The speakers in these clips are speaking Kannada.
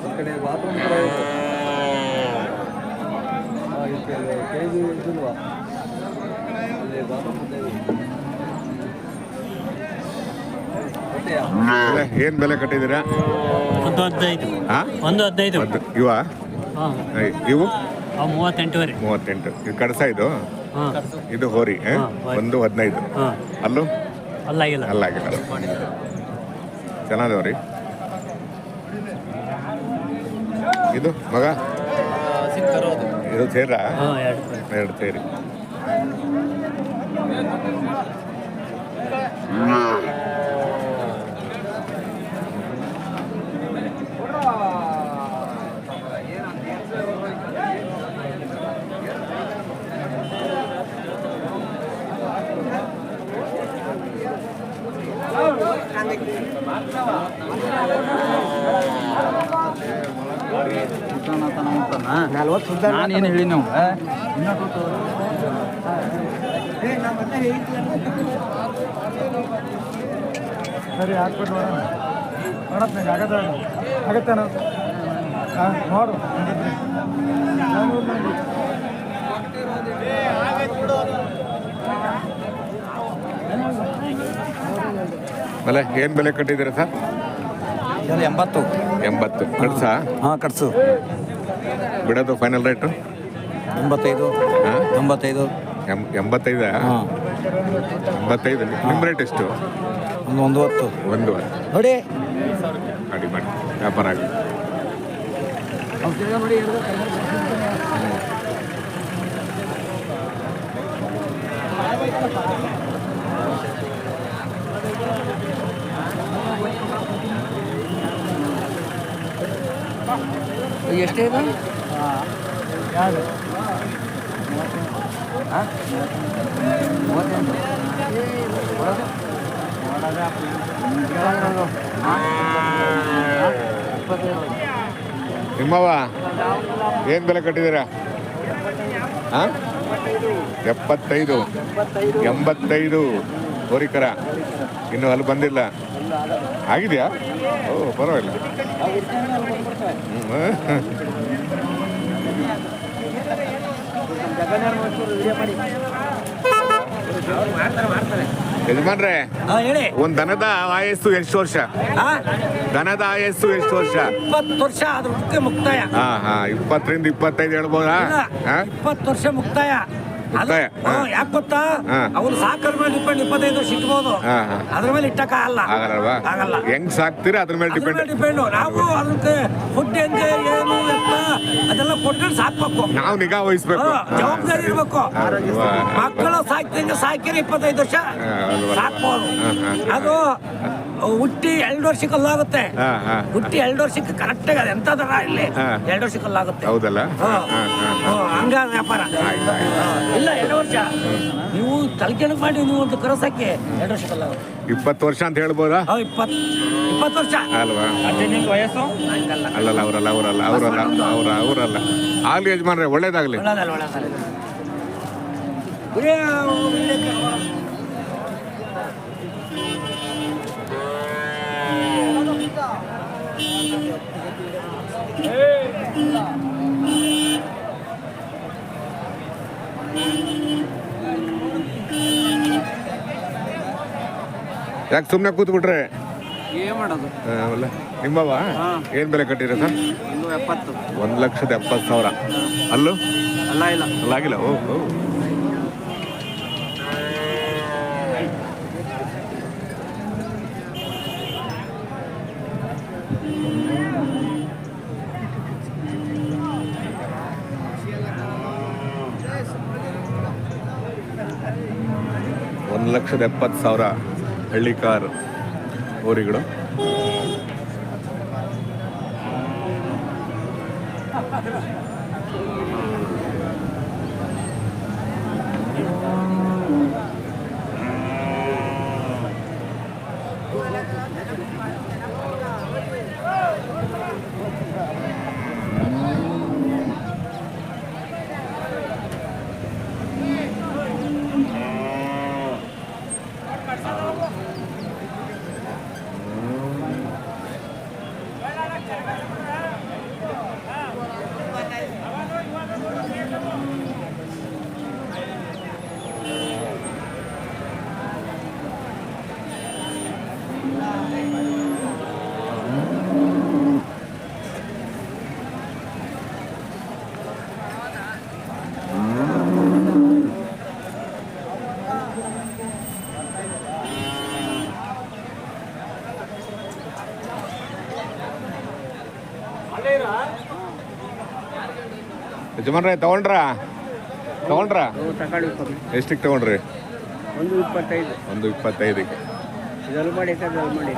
ಈ ಕಡೆ ಬಾತ್ರೂಮ್ ಕೂಡ ಇದೆ. ಕೆಜಿ ಇದಿಲ್ವಾ ಅಲ್ಲಿ ಬಾತ್ರೂಮ್ ಏನ್ ಬೆಲೆ ಕಟ್ಟಿದ್ದೀರಾ? 115. 115. ಇವ ಇವು 38. 38. ಇದು ಕಡಸ ಇದು ಇದು ಹೋರಿ 115. ಅಲ್ಲೂ ಅಲ್ಲಾಗಿಲ್ಲ. ಚೆನ್ನಾದವ್ರಿ. ಇದು ಮಗ ಇದು ಸೇರ 2 ಸೇರಿ. ನಾನೇನು ಹೇಳಿ ನಾವು ಸರಿ ಹಾಕ್ಬಿಟ್ಟು ನೋಡಪ್ಪ ಆಗತ್ತೆ ನೋಡು ಬೆಲೆ ಏನು ಬೆಲೆ ಕಟ್ಟಿದ್ದೀರಾ ಸರ್? 80 ಕಡ್ಸ? ಹಾಂ ಕಟ್ಸು. ಬಿಡೋದು ಫೈನಲ್ ರೇಟು 85. 85. 85. 85. ನಿಮ್ಮ ರೇಟ್ ಎಷ್ಟು? ಒಂದು 10. ನೋಡಿ ಮಾಡಿ ವ್ಯಾಪಾರ ಆಗಿ. ಎಷ್ಟೇ ಇದೆ? ಯಾವುದು? 38. ನಿಮ್ಮವ ಏನು ಬೆಲೆ ಕಟ್ಟಿದ್ದೀರಾ? 75. 85 ಹೋರಿಕರ. ಇನ್ನು ಅಲ್ಲಿ ಬಂದಿಲ್ಲ. ಆಗಿದೆಯಾ? ಓ ಪರವಾಗಿಲ್ಲ. ಯಜಮಾನ್ರೆ, ಒಂದ್ ದನದ ಆಯಸ್ಸು ಎಷ್ಟು ವರ್ಷ? ದನದ ಆಯಸ್ಸು ಎಷ್ಟು ವರ್ಷ? 20 ವರ್ಷ. ಅದ್ರ ಮುಕ್ತಾಯ. 20 ರಿಂದ 25 ಹೇಳ್ಬೋದಾ? 20 ವರ್ಷ ಮುಕ್ತಾಯ. ಯಾಕೆ ಗೊತ್ತಾ? ಅವ್ರು ಸಾಕರ್ ಮೇಲೆ 25 ವರ್ಷ ಇಟ್ಬೋದು. ಅದ್ರ ಮೇಲೆ ಇಟ್ಟಕ್ಕ ಆಗಲ್ಲ. ಹೆಂಗ್ ಸಾಕ್ತೀರಾ ಅದ್ರ ಮೇಲೆ ಡಿಪೆಂಡ್. ನಾವು ಅದಕ್ಕೆ ಫುಡ್ ಹೆಂಗೆ ಏನು ಎತ್ತ ಅದೆಲ್ಲ ಕೊಟ್ಟು ಸಾಕ್ಬೇಕು. ನಾವು ನಿಗಾ ವಹಿಸ್ಬೇಕು, ಜವಾಬ್ದಾರಿ ಇರ್ಬೇಕು. ಮಕ್ಕಳು ಸಾಕಿದಂಗೆ ಸಾಕಿರಿ 25 ವರ್ಷ ಸಾಕ್ಬೋದು. ಅದು ಹುಟ್ಟಿ 2 ವರ್ಷಕ್ಕೆ ಅಲ್ಲಾಗುತ್ತೆ. ಹುಟ್ಟಿ 2 ವರ್ಷಕ್ಕೆ ಕರೆಕ್ಟ್ ಆಗ ಎಂತ ದರ ಇಲ್ಲಿ 2 ವರ್ಷಕ್ಕೆ ಅಲ್ಲಾಗುತ್ತೆ. ಹೌದಲ್ಲ? ಹಂಗ ವ್ಯಾಪಾರ ಇಲ್ಲ. 2 ವರ್ಷ ನೀವು ತಲೆಕೆಳಗ್ ಮಾಡಿ ನೀವು ಒಂದು ಕರಸಾಕಿ 2 ವರ್ಷಕ್ಕೆ ಅಲ್ಲಾಗುತ್ತೆ. 20 ವರ್ಷ ಅಂತ ಹೇಳ್ಬೋದಾ? 20 ವರ್ಷ ಅಲ್ವಾ? ವಯಸ್ಸು ಅಲ್ಲಲ್ಲ, ಅವರಲ್ಲ. ಆಗ್ಲಿ ಯಜಮಾನ್ರೆ, ಒಳ್ಳೇದಾಗ್ಲಿ. ಯಾಕೆ ಸುಮ್ಮನೆ ಕೂತ್ಬಿಟ್ರೆ ಏನ್ ಮಾಡೋದು? ನಿಮ್ಮವ ಏನ್ ಬೆಲೆ ಕಟ್ಟಿರ ಸರ್? 1,70,000. ಅಲ್ಲೂ ಅಲ್ಲಾಗಿಲ್ಲ. ಓಹೋ, $1,70,000 ಹಳ್ಳಿ ಕಾರ್ ಹೋರಿಗಳು. ಯಜಮಾನ್ರೆ ತಗೊಂಡ್ರ ಎಷ್ಟಕ್ಕೆ ತಗೊಂಡ್ರಿ? 125. 125ಕ್ಕೆ. ಇದೆಲ್ಲ ಮಾಡಿ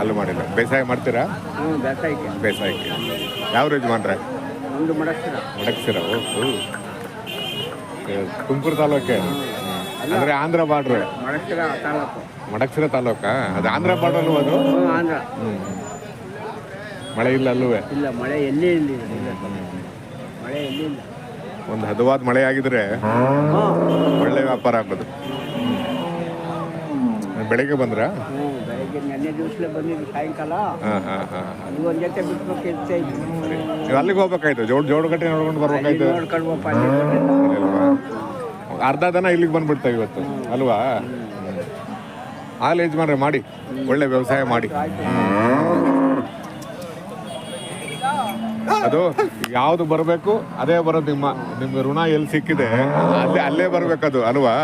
ಅಲ್ಲಿ ಮಾಡಿಲ್ಲ. ಬೇಸಾಯ ಮಾಡ್ತೀರಾ? ಬೇಸಾಯಕ್ಕೆ ಬೇಸಾಯಕ್ಕೆ ಯಾವ ಯಜಮಾನ್ರೆ? ಒಂದು ಮಡಕ್ಸಿರ. ಮಡಕ್ಸಿರ. ತುಮಕೂರು ತಾಲೂಕೆ ಅಂದ್ರೆ ಆಂಧ್ರ ಬಾರ್ಡ್ರು. ಮಡಕ್ಸಿರ ತಾಲೂಕು. ಮಡಕ್ಸಿರ ತಾಲೂಕಾ? ಅದು ಆಂಧ್ರ ಬಾರ್ಡರ್ ಅದು? ಆಂಧ್ರ. ಮಳೆ ಇಲ್ಲ ಅಲ್ಲೂ? ಇಲ್ಲ, ಮಳೆ ಎಲ್ಲಿ ಇಲ್ಲ. ಮಳೆ ಎಲ್ಲಿ ಇಲ್ಲ. ಒಂದು ಹದವಾದ ಮಳೆ ಆಗಿದ್ರೆ ಒಳ್ಳೆ ವ್ಯಾಪಾರ ಆಗೋದು. ಬೆಳಿಗ್ಗೆ ಬಂದ್ರ? ಬೆಳಗ್ಗೆ ನೆನ್ನೆ ದಿವಸಲೇ ಬಂದಿದ್ದು ಸಾಯಂಕಾಲ. ನೀವು ಒಂದು ಜೊತೆ ಬಿಟ್ಬೇಕು ಇರ್ತಾ ಇದ್ವಿ. ನೀವು ಅಲ್ಲಿಗೆ ಹೋಗ್ಬೇಕಾಯ್ತು, ಜೋಡಗಟ್ಟೆ ನೋಡ್ಕೊಂಡು ಬರ್ಬೇಕಾಯ್ತು. ನೋಡ್ಕೊಳ್ಬಪ್ಪ. ಅರ್ಧ ದನ ಇಲ್ಲಿಗೆ ಬಂದ್ಬಿಡ್ತೇವೆ ಇವತ್ತು ಅಲ್ವಾ? ಆಗಲಿ ಯಜಮಾನ್ರೆ, ಮಾಡಿ ಒಳ್ಳೆ ವ್ಯವಸಾಯ ಮಾಡಿ. ಅದು ಯಾವ್ದು ಬರಬೇಕು ಅದೇ ಬರೋದು. ನಿಮ್ಗೆ ಋಣ ಎಲ್ಲಿ ಸಿಕ್ಕಿದೆ ಅಲ್ಲೇ ಬರ್ಬೇಕದು ಅಲ್ವಾ?